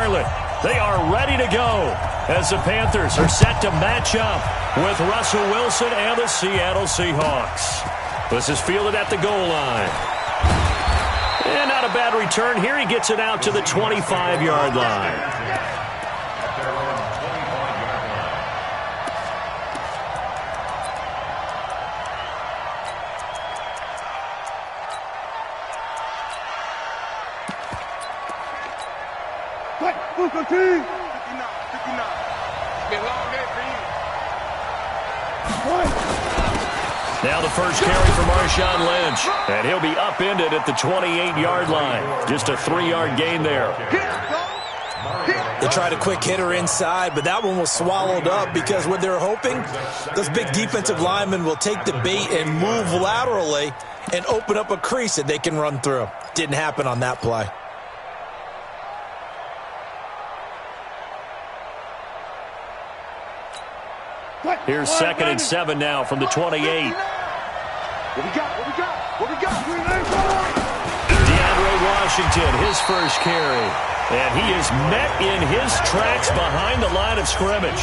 pilot. They are ready to go as the Panthers are set to match up with Russell Wilson and the Seattle Seahawks. This is fielded at the goal line. And not a bad return here. He gets it out to the 25-yard line. Now the first carry for Marshawn Lynch, and he'll be upended at the 28-yard line. Just a 3-yard gain there. They tried a quick hitter inside, but that one was swallowed up because what they're hoping, those big defensive linemen will take the bait and move laterally and open up a crease that they can run through. Didn't happen on that play. Here's 2nd and 7 now from the 28. What we got? DeAndre Washington, his first carry. And he is met in his tracks behind the line of scrimmage.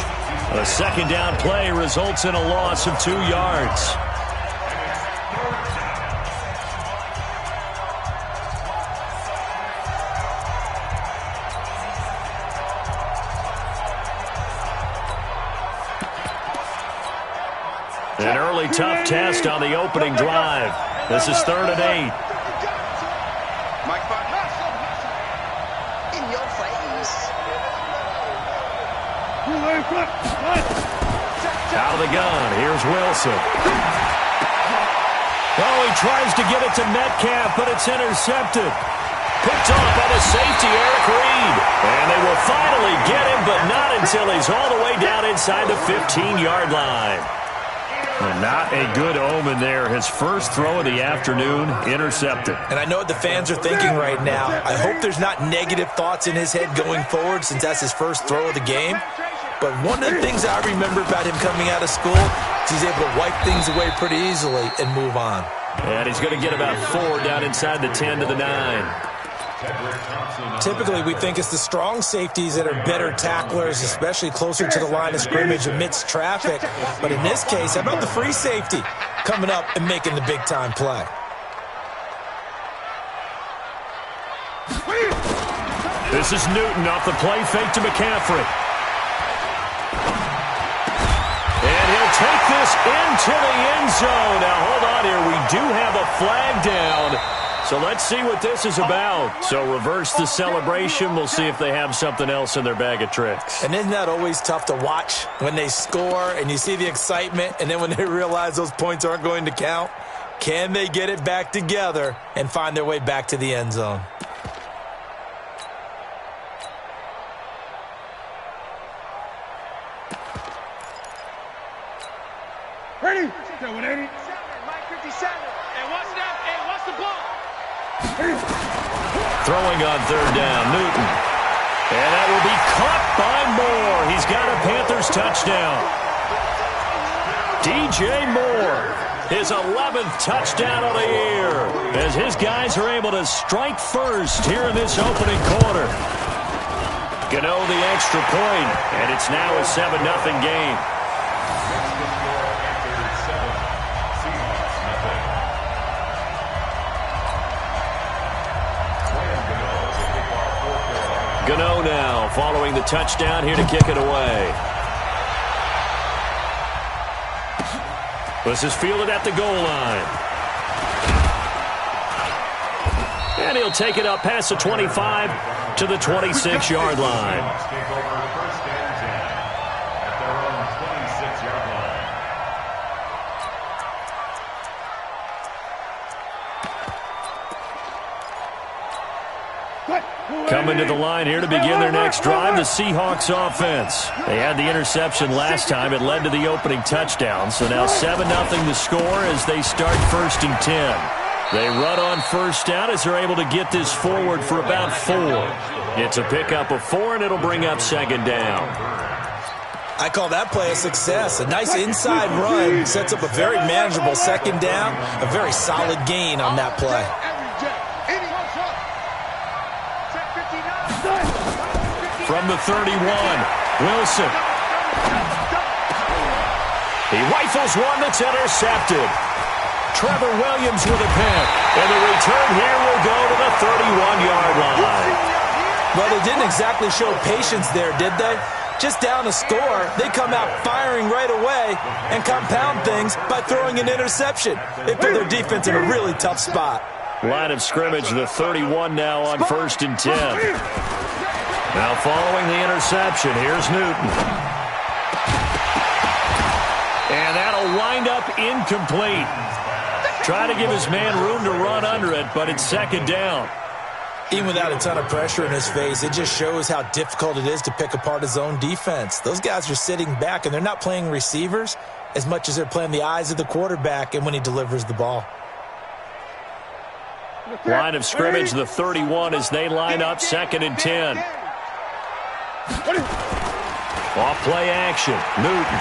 A 2nd down play results in a loss of 2 yards. An early tough test on the opening drive. This is 3rd and 8. In your face. Out of the gun. Here's Wilson. Oh, he tries to get it to Metcalf, but it's intercepted. Picked off by the safety, Eric Reed. And they will finally get him, but not until he's all the way down inside the 15-yard line. And not a good omen there. His first throw of the afternoon, intercepted. And I know what the fans are thinking right now. I hope there's not negative thoughts in his head going forward since that's his first throw of the game. But one of the things I remember about him coming out of school is he's able to wipe things away pretty easily and move on. And he's going to get about 4 down inside the 10 to the 9. Typically, we think it's the strong safeties that are better tacklers, especially closer to the line of scrimmage amidst traffic. But in this case, how about the free safety coming up and making the big-time play? This is Newton off the play fake to McCaffrey. And he'll take this into the end zone. Now, hold on here. We do have a flag down. So let's see what this is about. So reverse the celebration. We'll see if they have something else in their bag of tricks. And isn't that always tough to watch when they score and you see the excitement and then when they realize those points aren't going to count? Can they get it back together and find their way back to the end zone? Ready? Mike 57. And what's that? And what's the ball? Throwing on 3rd down, Newton. And that will be caught by Moore. He's got a Panthers touchdown. DJ Moore, his 11th touchdown of the year, as his guys are able to strike first here in this opening quarter. Gano the extra point, and it's now a 7-0 game. Gano now following the touchdown here to kick it away. This is fielded at the goal line. And he'll take it up past the 25 to the 26-yard line. Coming to the line here to begin their next drive, the Seahawks offense. They had the interception last time. It led to the opening touchdown. So now 7-0 the score as they start 1st and 10. They run on 1st down as they're able to get this forward for about 4. It's a pickup of 4, and it'll bring up 2nd down. I call that play a success. A nice inside run sets up a very manageable 2nd down. A very solid gain on that play. from the 31. Wilson. He rifles one that's intercepted. Trevor Williams with a pick. And the return here will go to the 31-yard line. Well, they didn't exactly show patience there, did they? Just down a score, they come out firing right away and compound things by throwing an interception. They put their defense in a really tough spot. Line of scrimmage, the 31 now on 1st and 10. Now following the interception, here's Newton. And that'll wind up incomplete. Trying to give his man room to run under it, but it's 2nd down. Even without a ton of pressure in his face, it just shows how difficult it is to pick apart his own defense. Those guys are sitting back, and they're not playing receivers as much as they're playing the eyes of the quarterback and when he delivers the ball. Line of scrimmage, the 31 as they line up, 2nd and 10. Off play action, Newton.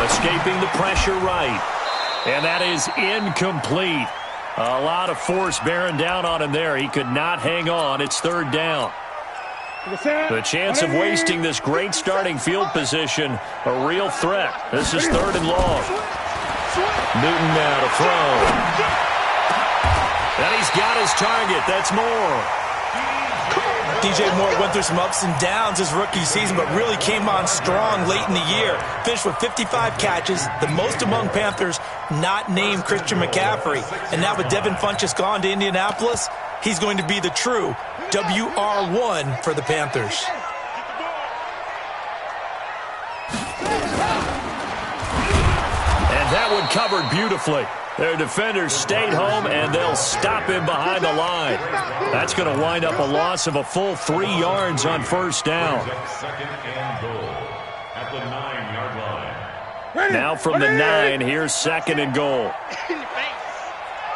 Escaping the pressure right. And that is incomplete. A lot of force bearing down on him there. He could not hang on. It's 3rd down. The chance of wasting this great starting field position, a real threat. This is 3rd and long. Newton now to throw. And he's got his target. That's Moore. DJ Moore went through some ups and downs his rookie season, but really came on strong late in the year. Finished with 55 catches, the most among Panthers not named Christian McCaffrey. And now with Devin Funchess gone to Indianapolis, he's going to be the true WR1 for the Panthers. And that one covered beautifully. Their defenders stayed home, and they'll stop him behind the line. That's going to wind up a loss of a full 3 yards on 1st down. Now from the 9, here's 2nd and goal.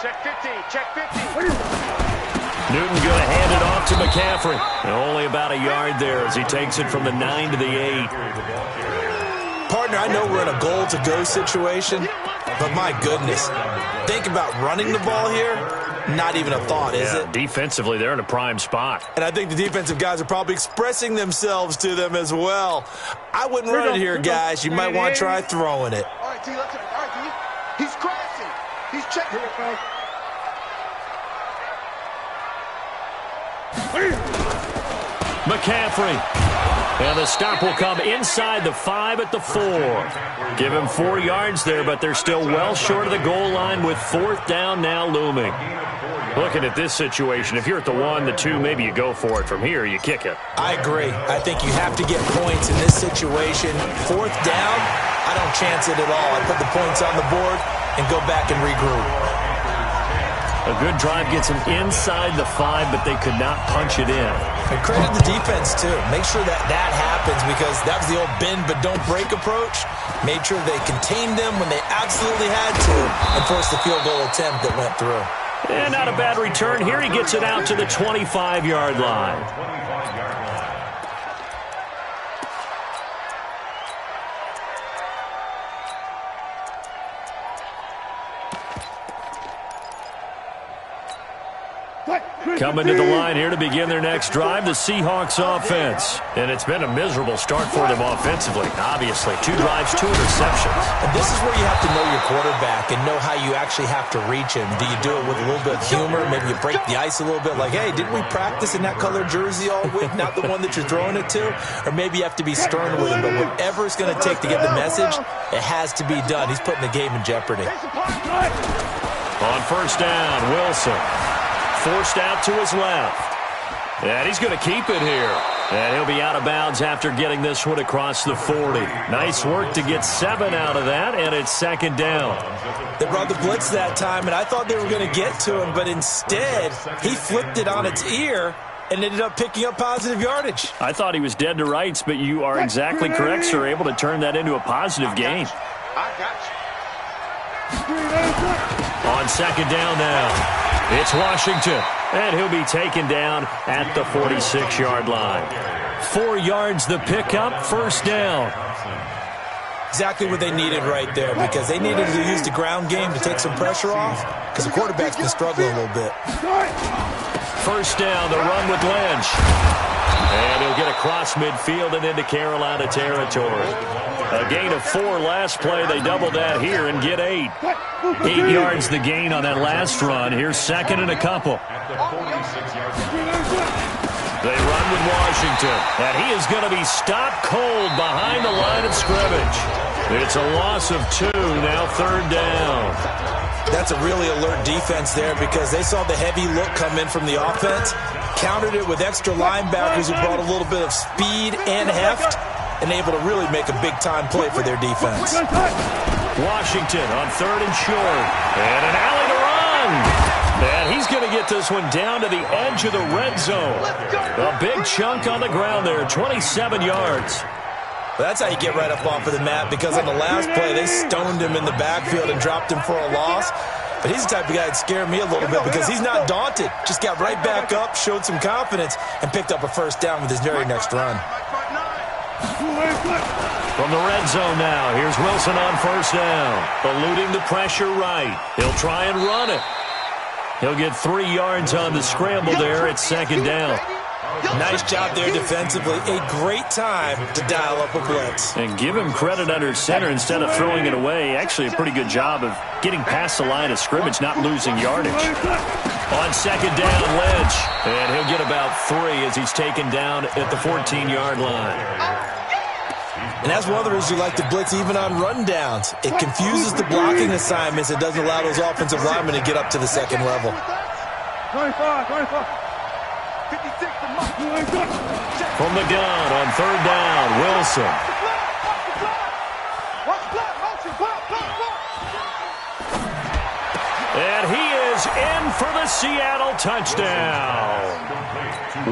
Check 50, check 50. Newton going to hand it off to McCaffrey. And only about a yard there as he takes it from the 9 to the 8. Partner, I know we're in a goal-to-go situation, but my goodness, think about running the ball here. Not even a thought, is it? Defensively, they're in a prime spot. And I think the defensive guys are probably expressing themselves to them as well. I wouldn't run it here, guys. You might want to try throwing it. All right, D, let's go. All right, D. He's crossing. He's checking. McCaffrey. And the stop will come inside the 5 at the 4. Give him 4 yards there, but they're still well short of the goal line with 4th down now looming. Looking at this situation, if you're at the 1, the 2, maybe you go for it. From here, you kick it. I agree. I think you have to get points in this situation. 4th down, I don't chance it at all. I put the points on the board and go back and regroup. A good drive gets them inside the 5, but they could not punch it in. And credit the defense, too. Make sure that that happens because that was the old bend but don't break approach. Made sure they contained them when they absolutely had to and forced the field goal attempt that went through. And not a bad return. Here he gets it out to the 25-yard line. Coming to the line here to begin their next drive, the Seahawks offense. And it's been a miserable start for them offensively, obviously. 2 drives, 2 interceptions. And this is where you have to know your quarterback and know how you actually have to reach him. Do you do it with a little bit of humor? Maybe you break the ice a little bit like, hey, didn't we practice in that colored jersey all week? Not the one that you're throwing it to? Or maybe you have to be stern with him. But whatever it's going to take to get the message, it has to be done. He's putting the game in jeopardy. On 1st down, Wilson. Forced out to his left. And he's going to keep it here. And he'll be out of bounds after getting this one across the 40. Nice work to get 7 out of that, and it's 2nd down. They brought the blitz that time, and I thought they were going to get to him, but instead, he flipped it on its ear and ended up picking up positive yardage. I thought he was dead to rights, but you are exactly correct, sir. Able to turn that into a positive gain. I got you. On 2nd down now. It's Washington, and he'll be taken down at the 46-yard line. 4 yards the pickup, 1st down. Exactly what they needed right there because they needed to use the ground game to take some pressure off because the quarterback's been struggling a little bit. First down, the run with Lynch. And he'll get across midfield and into Carolina territory. A gain of 4 last play. They double that here and get 8. 8 yards the gain on that last run. Here's second and a couple. They run with Washington. And he is going to be stopped cold behind the line of scrimmage. It's a loss of 2. Now third down. That's a really alert defense there because they saw the heavy look come in from the offense, countered it with extra linebackers who brought a little bit of speed and heft, and able to really make a big-time play for their defense. Washington on third and short. And an alley to run. And he's going to get this one down to the edge of the red zone. A big chunk on the ground there, 27 yards. That's how you get right up off of the mat, because on the last play, they stoned him in the backfield and dropped him for a loss. But he's the type of guy that scared me a little bit because he's not daunted. Just got right back up, showed some confidence, and picked up a first down with his very next run. From the red zone now, here's Wilson on first down. Eluding the pressure right. He'll try and run it. He'll get 3 yards on the scramble there at second down. Nice job there defensively. A great time to dial up a blitz. And give him credit under center instead of throwing it away. Actually a pretty good job of getting past the line of scrimmage, not losing yardage. On second down, Lynch. And he'll get about 3 as he's taken down at the 14-yard line. And that's one of the reasons you like to blitz even on run downs. It confuses the blocking assignments. It doesn't allow those offensive linemen to get up to the second level. 25. From the gun on third down, Wilson. And he is in for the Seattle touchdown.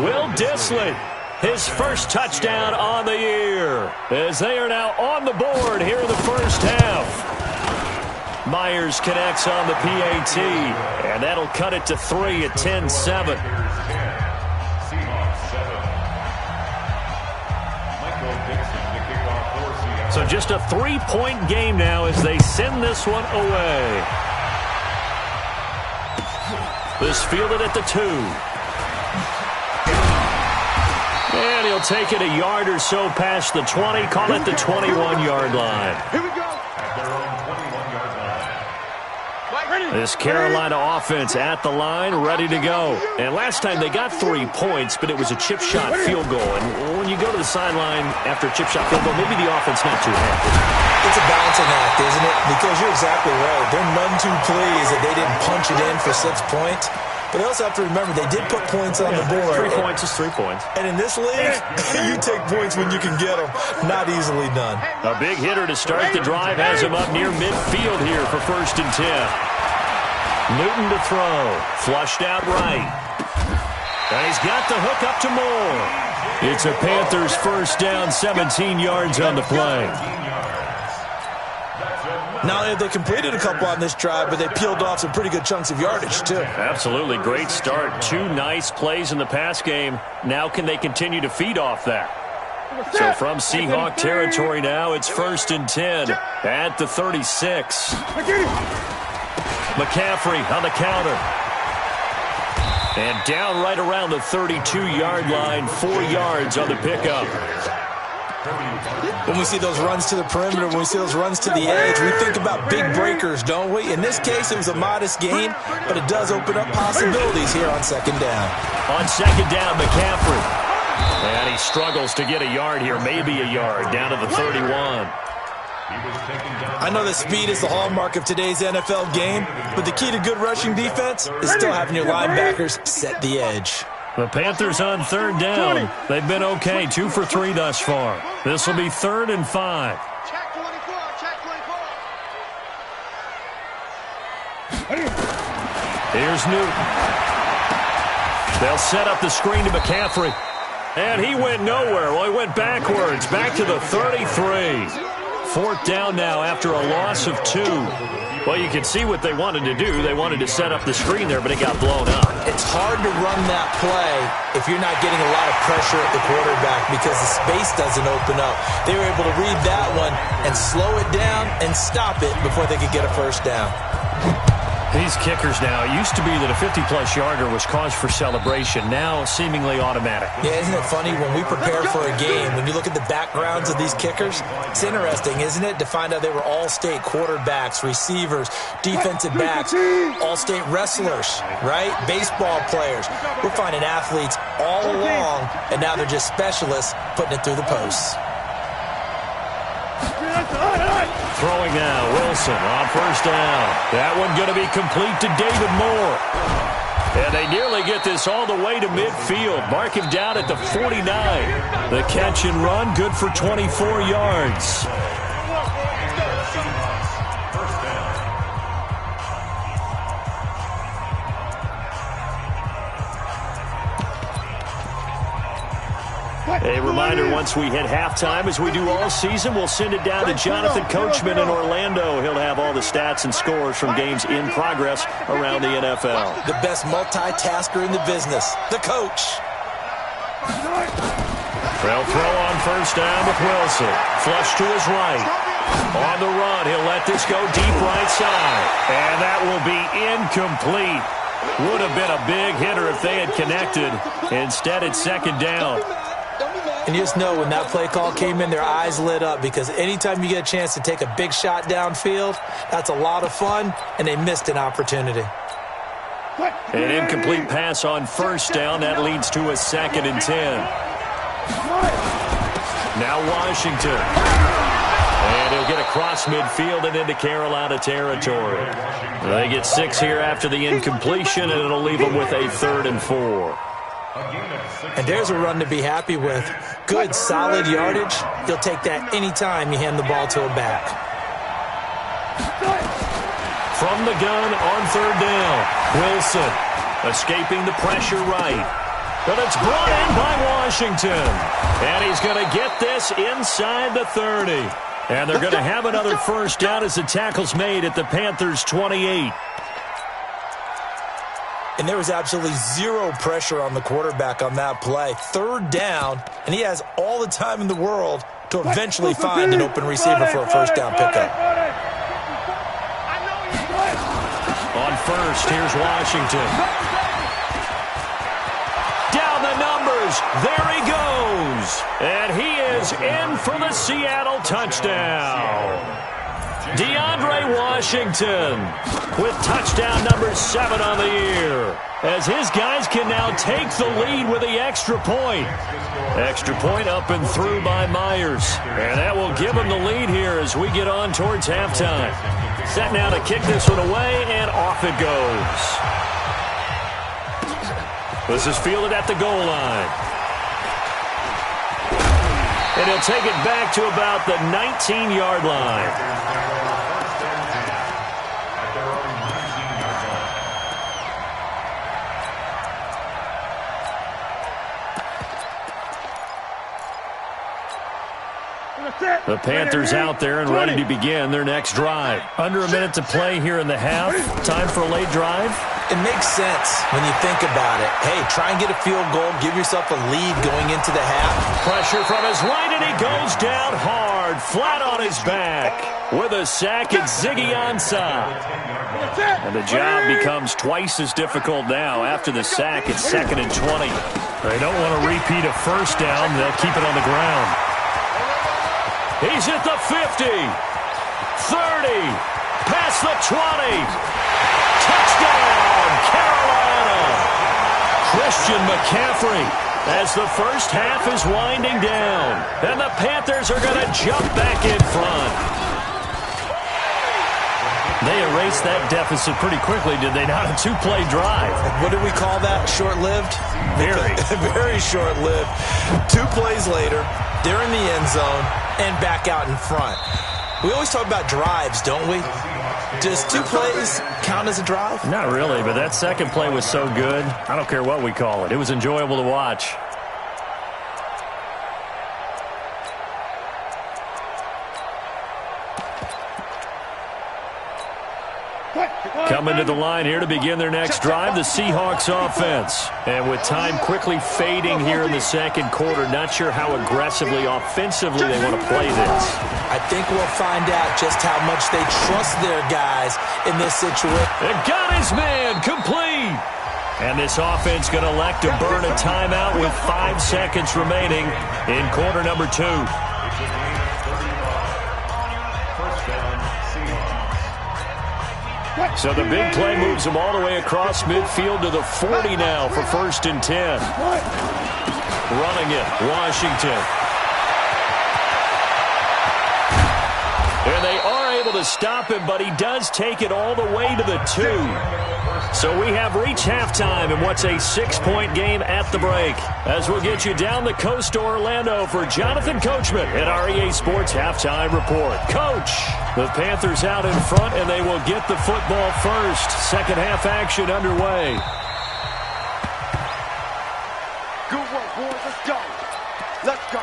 Will Dissly, his first touchdown on the year, as they are now on the board here in the first half. Myers connects on the PAT, and that'll cut it to 3 at 10-7. So just a 3-point game now as they send this one away. This fielded at the 2. And he'll take it a yard or so past the 20, call it the 21-yard line. Here we go. This Carolina offense at the line, ready to go. And last time they got 3 points, but it was a chip shot field goal. And when you go to the sideline after a chip shot field goal, maybe the offense not too happy. It's a balancing act, isn't it? Because you're exactly right. They're none too pleased that they didn't punch it in for 6 points. But they also have to remember they did put points on the board. 3 points is 3 points. And in this league, you take points when you can get them. Not easily done. A big hitter to start the drive has him up near midfield here for first and 10. Newton to throw. Flushed out right. And he's got the hook up to Moore. It's a Panthers first down, 17 yards on the play. Not only have they completed a couple on this drive, but they peeled off some pretty good chunks of yardage, too. Absolutely. Great start. 2 nice plays in the pass game. Now can they continue to feed off that? So from Seahawk territory now, it's first and 10 at the 36. McCaffrey on the counter. And down right around the 32-yard line, 4 yards on the pickup. When we see those runs to the perimeter, when we see those runs to the edge, we think about big breakers, don't we? In this case, it was a modest gain, but it does open up possibilities here on second down. On second down, McCaffrey. And he struggles to get a yard here, maybe a yard, down to the 31. I know that speed is the hallmark of today's NFL game, but the key to good rushing defense is still having your linebackers set the edge. The Panthers on third down. They've been okay, 2 for 3 thus far. This will be 3rd and 5. Check 24, check 24. Here's Newton. They'll set up the screen to McCaffrey. And he went nowhere. Well, he went backwards, back to the 33. 4th down now after a loss of 2. Well, you can see what they wanted to do. They wanted to set up the screen there, but it got blown up. It's hard to run that play if you're not getting a lot of pressure at the quarterback because the space doesn't open up. They were able to read that one and slow it down and stop it before they could get a first down. These kickers now, it used to be that a 50-plus yarder was cause for celebration. Now, seemingly automatic. Yeah, isn't it funny when we prepare for a game, when you look at the backgrounds of these kickers, it's interesting, isn't it, to find out they were all-state quarterbacks, receivers, defensive backs, all-state wrestlers, right? Baseball players. We're finding athletes all along, and now they're just specialists putting it through the posts. Throwing now, Wilson on first down. That one going to be complete to David Moore. And they nearly get this all the way to midfield. Mark him down at the 49. The catch and run, good for 24 yards. A reminder, once we hit halftime, as we do all season, we'll send it down to Jonathan Coachman in Orlando. He'll have all the stats and scores from games in progress around the NFL. The best multitasker in the business, the coach. They'll throw on first down with Wilson. Flush to his right. On the run, he'll let this go deep right side. And that will be incomplete. Would have been a big hitter if they had connected. Instead, it's second down. And you just know when that play call came in, their eyes lit up, because anytime you get a chance to take a big shot downfield, that's a lot of fun, and they missed an opportunity. An incomplete pass on first down. That leads to a 2nd and 10. Now Washington. And he'll get across midfield and into Carolina territory. They get 6 here after the incompletion, and it'll leave them with a 3rd and 4. And there's a run to be happy with. Good, solid yardage. He'll take that anytime you hand the ball to a back. From the gun on 3rd down, Wilson escaping the pressure right. But it's brought in by Washington. And he's going to get this inside the 30. And they're going to have another first down as the tackle's made at the Panthers' 28. And there was absolutely zero pressure on the quarterback on that play. 3rd down, and he has all the time in the world to eventually find an open receiver for a first down pickup. On first, here's Washington. Down the numbers. There he goes. And he is in for the Seattle touchdown. DeAndre Washington with touchdown number 7 on the year, as his guys can now take the lead with the extra point. Extra point up and through by Myers. And that will give him the lead here as we get on towards halftime. Set now to kick this one away, and off it goes. This is fielded at the goal line. And he'll take it back to about the 19-yard line. The Panthers out there and ready to begin their next drive. Under a minute to play here in the half. Time for a late drive. It makes sense when you think about it. Hey, try and get a field goal. Give yourself a lead going into the half. Pressure from his right, and he goes down hard, flat on his back. With a sack, it's Ziggy Ansah. And the job becomes twice as difficult now. After the sack, it's 2nd and 20. They don't want to repeat a first down. They'll keep it on the ground. He's at the 50, 30, past the 20. Touchdown, Carolina. Christian McCaffrey as the first half is winding down. And the Panthers are going to jump back in front. They erased that deficit pretty quickly, did they not? A 2-play drive. What do we call that? Short-lived? Very. Very short-lived. 2 plays later, they're in the end zone and back out in front. We always talk about drives, don't we? Does 2 plays count as a drive? Not really, but that second play was so good. I don't care what we call it. It was enjoyable to watch. Coming to the line here to begin their next drive, the Seahawks offense. And with time quickly fading here in the second quarter, not sure how aggressively, offensively they want to play this. I think we'll find out just how much they trust their guys in this situation. And got his man complete. And this offense going to elect to burn a timeout with 5 seconds remaining in quarter number 2. So the big play moves them all the way across midfield to the 40 now for 1st and 10. Running it, Washington. And they are able to stop him, but he does take it all the way to the 2. So we have reached halftime in what's a 6-point game at the break. As we'll get you down the coast to Orlando for Jonathan Coachman at our EA Sports Halftime Report. Coach, the Panthers out in front, and they will get the football first. Second half action underway. Good work, boys. Let's go. Let's go.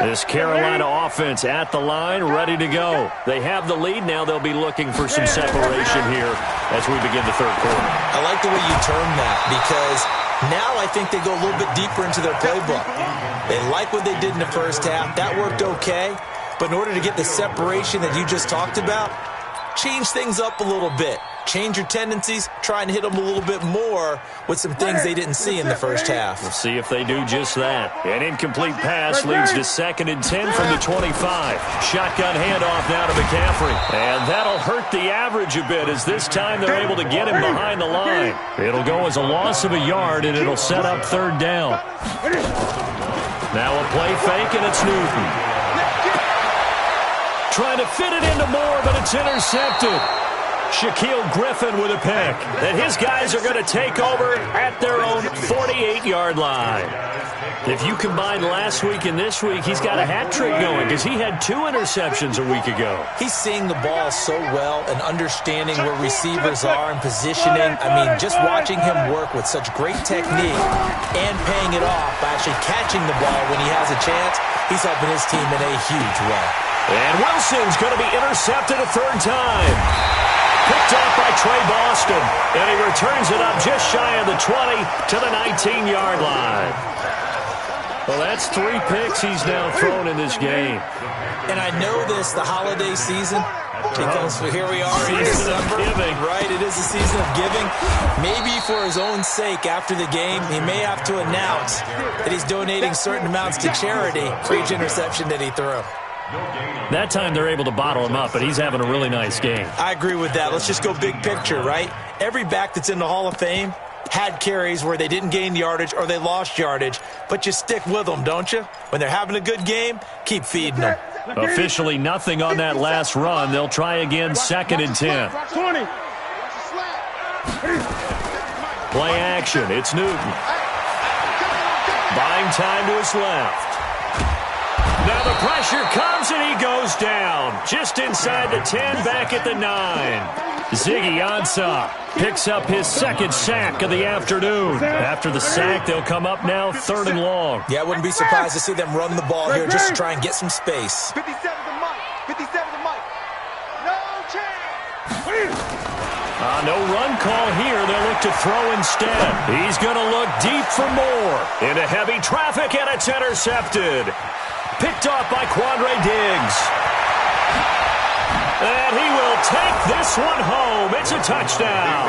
This Carolina offense at the line, ready to go. They have the lead. Now they'll be looking for some separation here as we begin the third quarter. I like the way you term that because now I think they go a little bit deeper into their playbook. They like what they did in the first half. That worked okay. But in order to get the separation that you just talked about, change things up a little bit. Change your tendencies, try and hit them a little bit more with some things they didn't see in the first half. We'll see if they do just that. An incomplete pass leads to 2nd and 10 from the 25. Shotgun handoff now to McCaffrey. And that'll hurt the average a bit as this time they're able to get him behind the line. It'll go as a loss of a yard, and it'll set up 3rd down. Now a play fake, and it's Newton. Trying to fit it into Moore, but it's intercepted. Shaquille Griffin with a pick. And his guys are going to take over at their own 48-yard line. If you combine last week and this week, he's got a hat trick going because he had 2 interceptions a week ago. He's seeing the ball so well and understanding where receivers are and positioning. I mean, just watching him work with such great technique and paying it off by actually catching the ball when he has a chance, he's helping his team in a huge way. And Wilson's going to be intercepted a 3rd time. Picked off by Trey Boston, and he returns it up just shy of the 20 to the 19-yard line. Well, that's 3 picks he's now thrown in this game. And I know this, the holiday season, because here we are in December, right? It is a season of giving. Maybe for his own sake after the game, he may have to announce that he's donating certain amounts to charity for each interception that he threw. That time they're able to bottle him up, but he's having a really nice game. I agree with that. Let's just go big picture, right? Every back that's in the Hall of Fame had carries where they didn't gain yardage or they lost yardage, but you stick with them, don't you? When they're having a good game, keep feeding them. Officially nothing on that last run. They'll try again, 2nd and 10. 20. Play action. It's Newton. Buying time to his left. Now the pressure comes and he goes down. Just inside the 10, back at the 9. Ziggy Ansah picks up his 2nd sack of the afternoon. After the sack, they'll come up now 3rd and long. Yeah, I wouldn't be surprised to see them run the ball here just to try and get some space. 57 to Mike. 57 to Mike. No chance. No run call here. They'll look to throw instead. He's going to look deep for more. Into heavy traffic, and it's intercepted. Picked off by Quandre Diggs. And he will take this one home. It's a touchdown.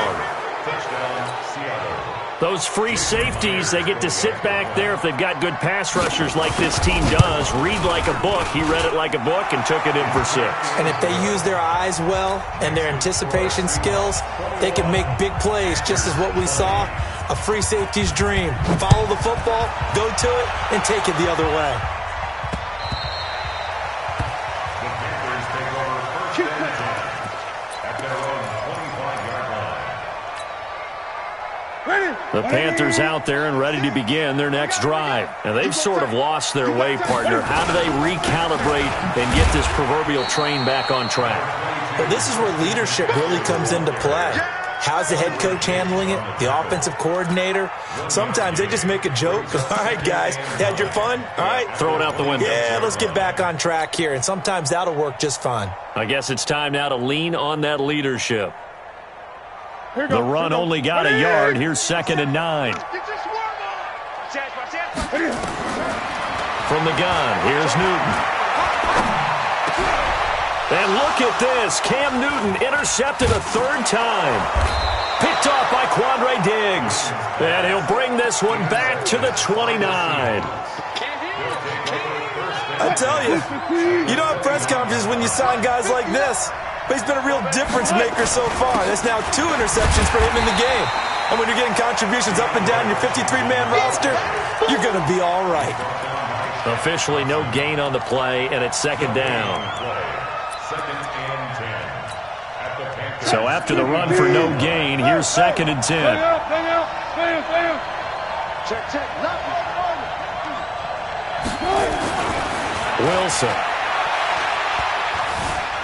Those free safeties, they get to sit back there if they've got good pass rushers like this team does. Read like a book. He read it like a book and took it in for 6. And if they use their eyes well and their anticipation skills, they can make big plays, just as what we saw. A free safety's dream. Follow the football, go to it, and take it the other way. The Panthers out there and ready to begin their next drive. And they've sort of lost their way, partner. How do they recalibrate and get this proverbial train back on track? Well, this is where leadership really comes into play. How's the head coach handling it? The offensive coordinator? Sometimes they just make a joke. All right, guys, had your fun? All right. Throw it out the window. Yeah, let's get back on track here, and sometimes that'll work just fine. I guess it's time now to lean on that leadership. The run only got a yard. Here's 2nd and 9. From the gun, here's Newton. And look at this. Cam Newton intercepted a 3rd time. Picked off by Quandre Diggs. And he'll bring this one back to the 29. I tell you, you don't have press conferences when you sign guys like this. But he's been a real difference maker so far. That's now 2 interceptions for him in the game. And when you're getting contributions up and down your 53-man roster, you're going to be all right. Officially no gain on the play, and it's 2nd down. So after the run for no gain, here's 2nd and 10. Wilson.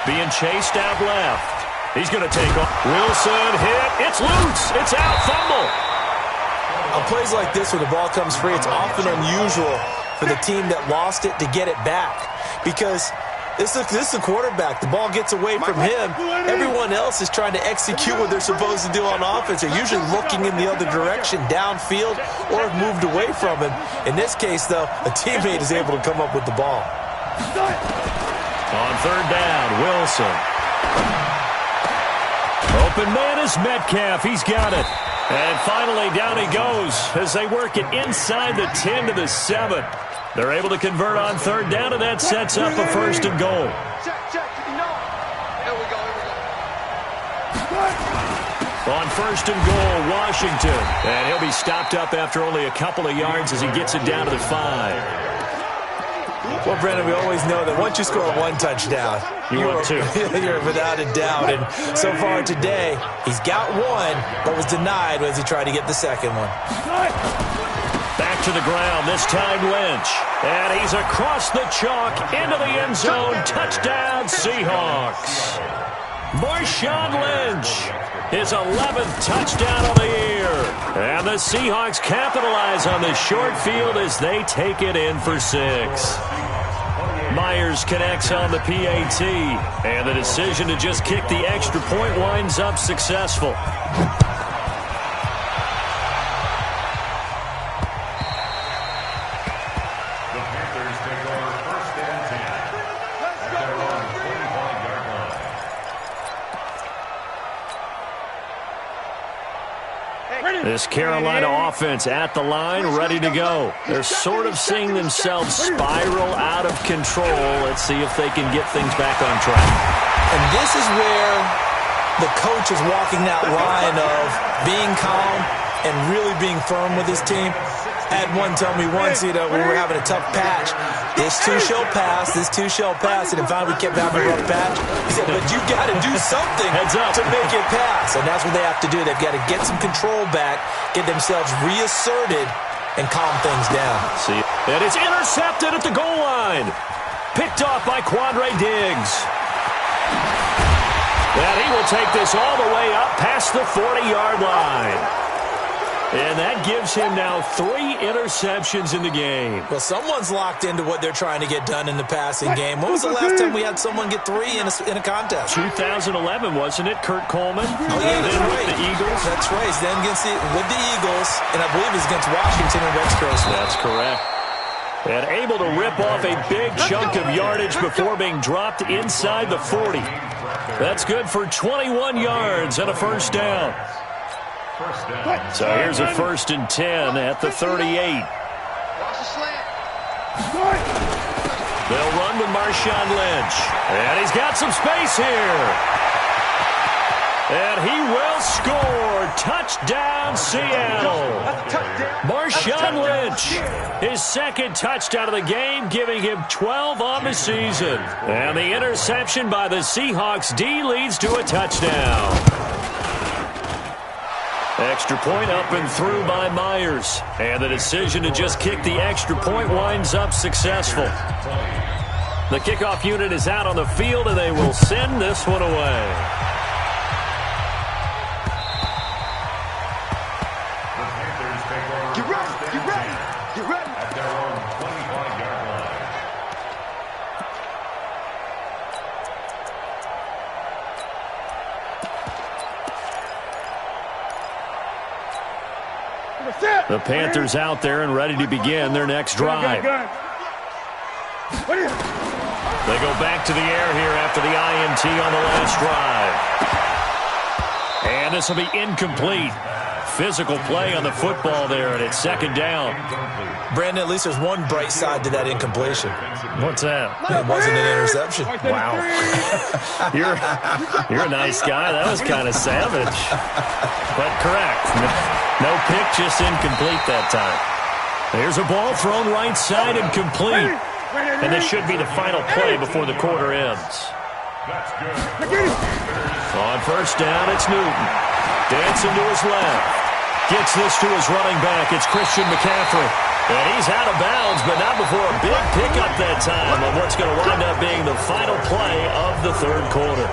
Being chased out left. He's going to take off. Wilson hit. It's loose. It's out. Fumble. On plays like this where the ball comes free, it's often unusual for the team that lost it to get it back. Because this is a quarterback. The ball gets away from him. Everyone else is trying to execute what they're supposed to do on offense. They're usually looking in the other direction, downfield, or have moved away from him. In this case, though, a teammate is able to come up with the ball. On 3rd down, Wilson. Open man is Metcalf. He's got it. And finally, down he goes as they work it inside the 10 to the 7. They're able to convert on 3rd down, and that sets up a 1st and goal. On 1st and goal, Washington. And he'll be stopped up after only a couple of yards as he gets it down to the 5. Well, Brendan, we always know that once you score 1 touchdown, you're without a doubt. And so far today, he's got 1, but was denied as he tried to get the 2nd one. Back to the ground, this time Lynch. And he's across the chalk into the end zone. Touchdown, Seahawks. Marshawn Lynch, his 11th touchdown of the year. And the Seahawks capitalize on this short field as they take it in for 6. Myers connects on the PAT. And the decision to just kick the extra point winds up successful. This Carolina offense at the line, ready to go. They're sort of seeing themselves spiral out of control. Let's see if they can get things back on track. And this is where the coach is walking that line of being calm and really being firm with his team. I had one tell me once, we were having a tough patch. This too shall pass, this too shall pass. And finally we kept having a rough patch. He said, but you got to do something to make it pass. And that's what they have to do. They've got to get some control back, get themselves reasserted, and calm things down. See, and it's intercepted at the goal line. Picked off by Quandre Diggs. And he will take this all the way up past the 40-yard line. And that gives him now 3 interceptions in the game. Well, someone's locked into what they're trying to get done in the passing game. When was the last time we had someone get 3 in a contest? 2011, wasn't it? Kurt Coleman. Oh, yeah, that's right. With the Eagles. That's right. Then with the Eagles, and I believe it's against Washington and Rex Grossman. That's correct. And able to rip off a big chunk of yardage before being dropped inside the 40. That's good for 21 yards and a 1st down. So here's a 1st and 10 at the 38. They'll run with Marshawn Lynch. And he's got some space here. And he will score. Touchdown, Seattle. Marshawn Lynch, his 2nd touchdown of the game, giving him 12 on the season. And the interception by the Seahawks D leads to a touchdown. Extra point up and through by Myers. And the decision to just kick the extra point winds up successful. The kickoff unit is out on the field, and they will send this one away. The Panthers out there and ready to begin their next drive. They go back to the air here after the INT on the last drive. And this will be incomplete. Physical play on the football there, and it's second down. Brandon, at least there's one bright side to that incompletion. What's that? It wasn't an interception. Wow. You're a nice guy. That was kind of savage. But correct. No pick, just incomplete that time. There's a ball thrown right side and complete. And this should be the final play before the quarter ends. On first down, it's Newton. Dancing to his left. Gets this to his running back. It's Christian McCaffrey. And he's out of bounds, but not before a big pickup that time on what's going to wind up being the final play of the third quarter.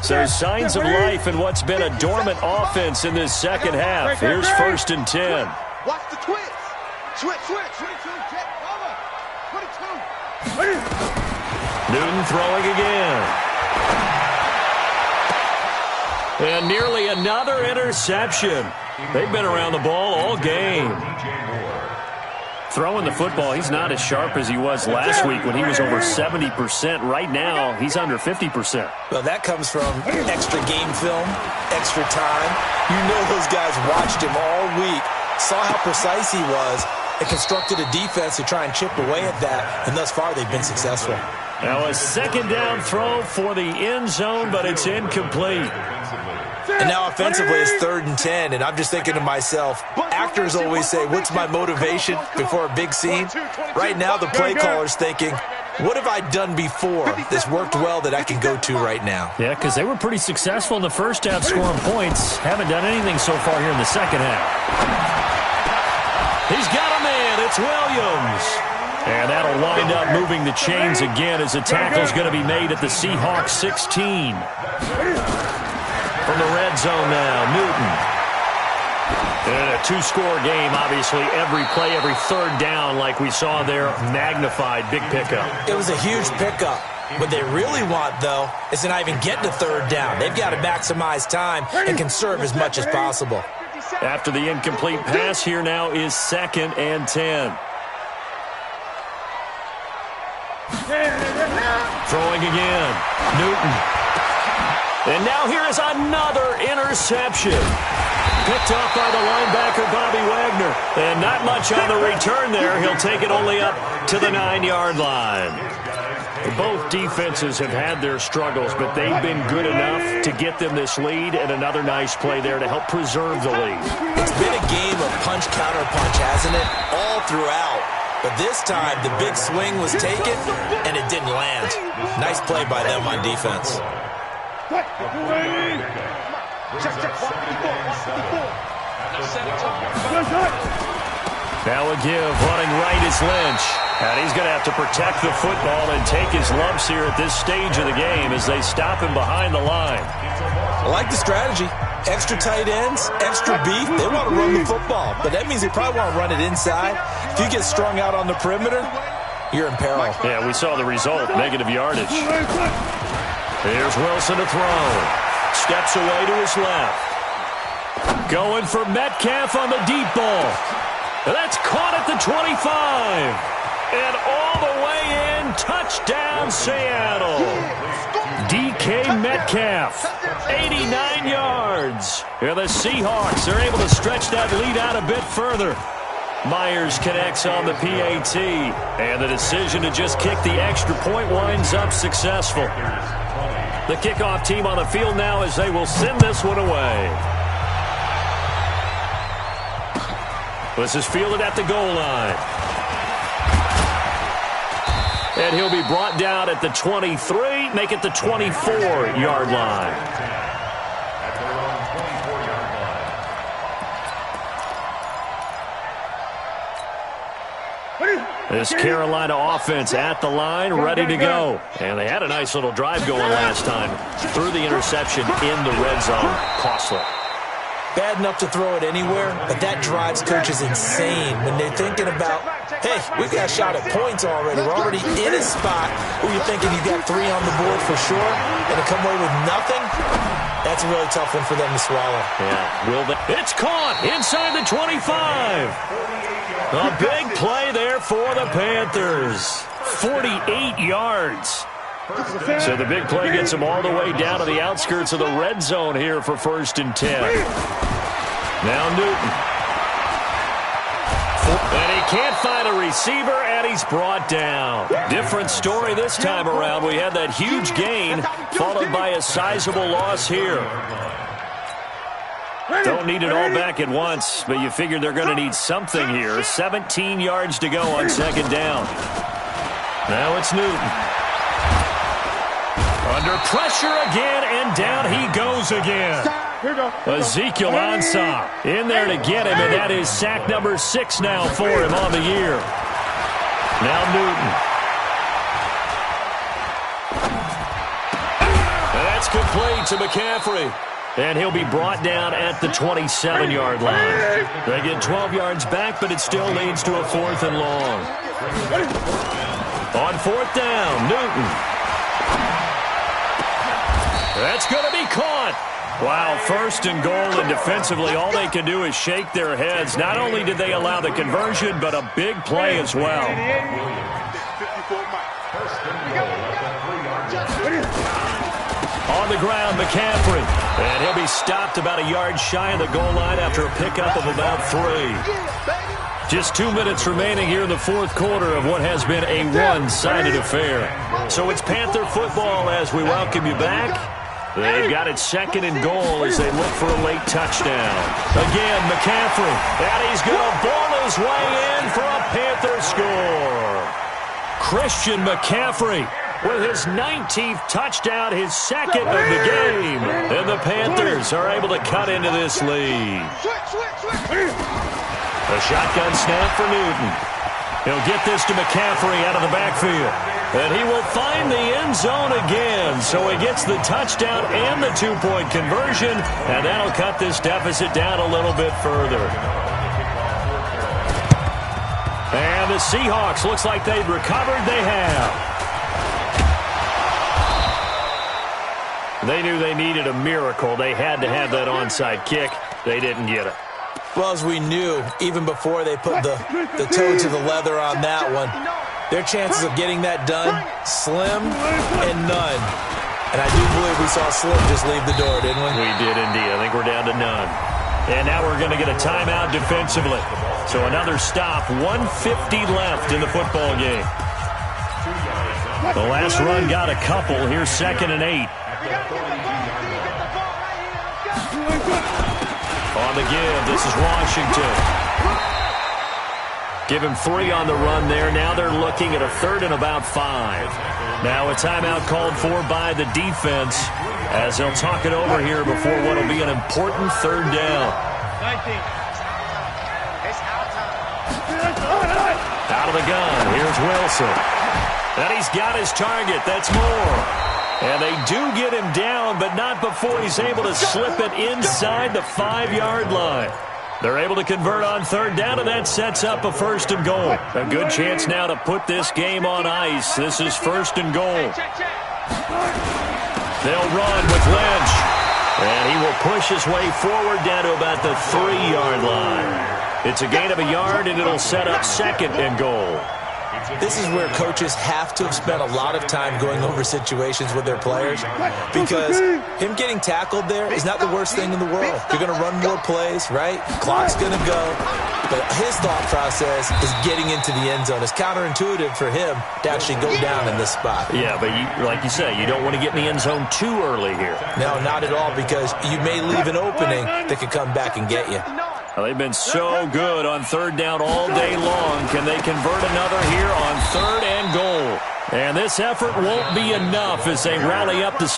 So signs of life in what's been a dormant offense in this second half. Here's 1st and 10. Watch the twitch. Switch. 22, check, cover. 22. Newton throwing again. And nearly another interception. They've been around the ball all game. Throwing the football, he's not as sharp as he was last week when he was over 70%. Right now, he's under 50%. Well, that comes from extra game film, extra time. You know those guys watched him all week, saw how precise he was, and constructed a defense to try and chip away at that, and thus far they've been successful. Now a second down throw for the end zone, but it's incomplete. And now offensively it's 3rd and 10, and I'm just thinking to myself, actors always say, what's my motivation before a big scene? Right now the play caller's thinking, what have I done before that's worked well that I can go to right now? Yeah, because they were pretty successful in the first half scoring points. Haven't done anything so far here in the second half. He's got a man. It's Williams. And that'll wind up moving the chains again as the tackle's going to be made at the Seahawks 16. From the red zone now, Newton. And a two-score game, obviously, every play, every third down, like we saw there, magnified, big pickup. It was a huge pickup. What they really want, though, is to not even get to third down. They've got to maximize time and conserve as much as possible. After the incomplete pass, here now is 2nd and 10. Throwing again, Newton. And now here is another interception. Picked off by the linebacker, Bobby Wagner. And not much on the return there. He'll take it only up to the 9-yard line. Both defenses have had their struggles, but they've been good enough to get them this lead, and another nice play there to help preserve the lead. It's been a game of punch-counter-punch, hasn't it? All throughout. But this time, the big swing was taken, and it didn't land. Nice play by them on defense. Now a give, running right is Lynch. And he's going to have to protect the football and take his lumps here at this stage of the game as they stop him behind the line. I like the strategy. Extra tight ends, extra beef. They want to run the football, but that means they probably want to run it inside. If you get strung out on the perimeter, you're in peril. Yeah, we saw the result, negative yardage. Here's Wilson to throw. Steps away to his left. Going for Metcalf on the deep ball. That's caught at the 25. And all the way in, touchdown Seattle. DK Metcalf, 89 yards. Here the Seahawks are able to stretch that lead out a bit further. Myers connects on the PAT. And the decision to just kick the extra point winds up successful. The kickoff team on the field now as they will send this one away. This is fielded at the goal line. And he'll be brought down at the 23, make it the 24-yard line. This Carolina offense at the line, ready to go. And they had a nice little drive going last time. Threw the interception in the red zone. Costly. bad enough to throw it anywhere, but that drives coaches insane when they're thinking about, hey, we've got a shot at points already. We're already in a spot where you're thinking you got 3 on the board for sure, and to come away with nothing, that's a really tough one for them to swallow. Yeah, it's caught inside the 25. A big play there for the Panthers. 48 yards. So the big play gets them all the way down to the outskirts of the red zone here for 1st and 10. Now Newton. And he can't find a receiver, and he's brought down. Different story this time around. We had that huge gain followed by a sizable loss here. Don't need it all back at once, but you figure they're going to need something here. 17 yards to go on 2nd down. Now it's Newton. Under pressure again, and down he goes again. Ezekiel Ansah in there to get him, and that is sack number 6 now for him on the year. Now Newton. And that's complete to McCaffrey. And he'll be brought down at the 27-yard line. They get 12 yards back, but it still leads to a 4th and long. On 4th down, Newton. That's going to be caught. Wow, 1st and goal, and defensively all they can do is shake their heads. Not only did they allow the conversion, but a big play as well. On the ground, McCaffrey. And he'll be stopped about a yard shy of the goal line after a pickup of about 3. Just 2 minutes remaining here in the 4th quarter of what has been a one-sided affair. So it's Panther football as we welcome you back. They've got it 2nd and goal as they look for a late touchdown. Again, McCaffrey. And he's going to ball his way in for a Panther score. Christian McCaffrey with his 19th touchdown, his 2nd of the game. And the Panthers are able to cut into this lead. A shotgun snap for Newton. He'll get this to McCaffrey out of the backfield. And he will find the end zone again. So he gets the touchdown and the 2-point conversion. And that'll cut this deficit down a little bit further. And the Seahawks, looks like they've recovered. They have. They knew they needed a miracle. They had to have that onside kick. They didn't get it. Well, as we knew, even before they put the toe to the leather on that one, their chances of getting that done, slim and none. And I do believe we saw Slim just leave the door, didn't we? We did indeed. I think we're down to none. And now we're going to get a timeout defensively. So another stop, 1:50 left in the football game. The last run got a couple. Here's 2nd and 8. On the give, this is Washington. Give him 3 on the run there. Now they're looking at a 3rd and about 5. Now a timeout called for by the defense as they'll talk it over here before what will be an important 3rd down. Out of the gun, here's Wilson. And he's got his target. That's Moore. And they do get him down, but not before he's able to slip it inside the 5-yard line. They're able to convert on 3rd down, and that sets up a 1st and goal. A good chance now to put this game on ice. This is 1st and goal. They'll run with Lynch. And he will push his way forward down to about the 3-yard line. It's a gain of a yard, and it'll set up 2nd and goal. This is where coaches have to have spent a lot of time going over situations with their players, because him getting tackled there is not the worst thing in the world. You're going to run more plays, right? Clock's going to go. But his thought process is getting into the end zone. It's counterintuitive for him to actually go down in this spot. Yeah, but like you say, you don't want to get in the end zone too early here. No, not at all, because you may leave an opening that could come back and get you. Well, they've been so good on 3rd down all day long. Can they convert another here on 3rd and goal? And this effort won't be enough as they rally up the